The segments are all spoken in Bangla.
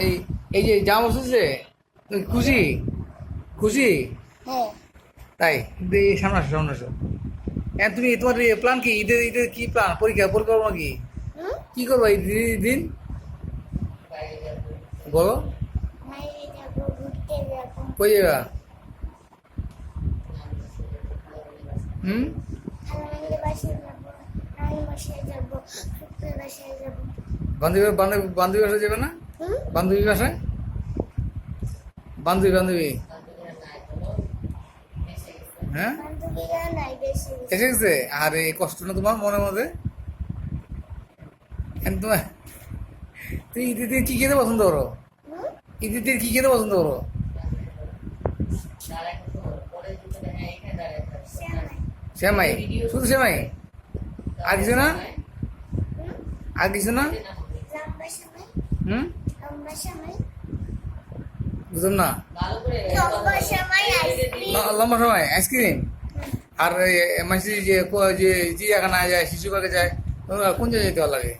এই এই যে জামা বসেছে, তুমি খুশি? খুশি? হ্যাঁ। তাই সামনে আসো, সামনে আসো। হ্যাঁ, তুমি তোমার প্ল্যান কি? ঈদের ঈদের কি প্ল্যান? পরীক্ষা পরিকল্পনা কি? হুম? কি করবো এই দিন? বলো। বাইরে যাবো, ঘুরতে যাবো। কই যাবা? হুম? খালামাদের বাসায় যাবো, নানির বাসায় যাবো, ফুপুর বাসায় যাবো। বান্ধবী বাসায় যাবে না? হুম? বান্ধবী বাসায়? বান্ধবী হ্যাঁ বান্ধবীরা নাই বেশি বেশি। এসে গেছে। আর এই কষ্ট না তোমার মনের মধ্যে? এখন তোমার তুমি ঈদের দিন কি খেতে পছন্দ করো? হুম? ঈদের দিন কি খেতে পছন্দ করো? শ্যামাই। সেমাই? শুধু সেমাই? আর কিছু না? হুম? আর কিছু না? লম্বা শ্যামাই। হুম? লম্বা শ্যামাই। বুঝলাম না। লম্বা শ্যামাই আইসক্রিম। লম্বা সময় আইসক্রিম। আর মাসি যে যে চিড়িয়াখানা যায়, শিশু পার্কে যায়, তোমার কোন জায়গায় যেতে ভালো লাগে?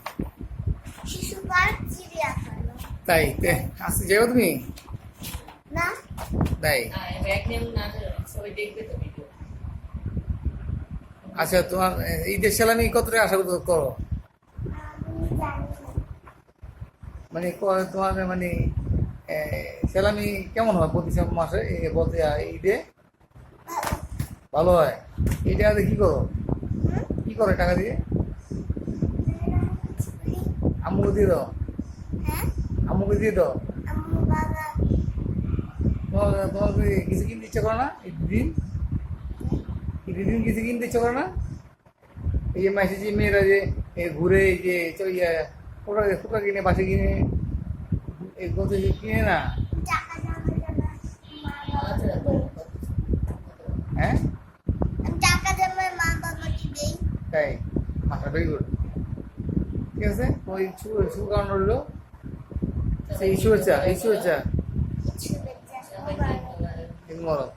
শিশু পার্ক, চিড়িয়াখানা। তাই আসতে যাবো তুমি? না, তাই আচ্ছা, তোমার ঈদের সালামি কত টাকা আশা করো? আমি জানি না। মানে তোমার মানে স্যালামি কেমন হয় প্রতি মাসে বলতে ঈদে? ভালো। ভালো হয়। এই টাকা দিয়ে কী করো? হুম? কী করে টাকা দিয়ে? আম্মুকে দিয়ে দাও? হ্যাঁ? আম্মুকে দিয়ে দাও? আম্মু বাবা। তোমার কি কিছু কিনতে ইচ্ছা করে না ঈদের দিন? ঈদের দিন কিছু কিনতে ইচ্ছা করে না? এই যে মাসে যে মেয়েরা যে ঘুরে এই যে ফোটা কিনে বাসে কিনে এগুলো তো কিনে না। টাকা জমা জমা মা বাবাকে দেই। হ্যাঁ, আমি টাকা জমা মা বাবাকে দেই। তাই মাথা ভেরি গুড। ঠিক আছে, ওই শুভকামনা রইল। সেই শুভেচ্ছা শুভেচ্ছা সবার। মরদ।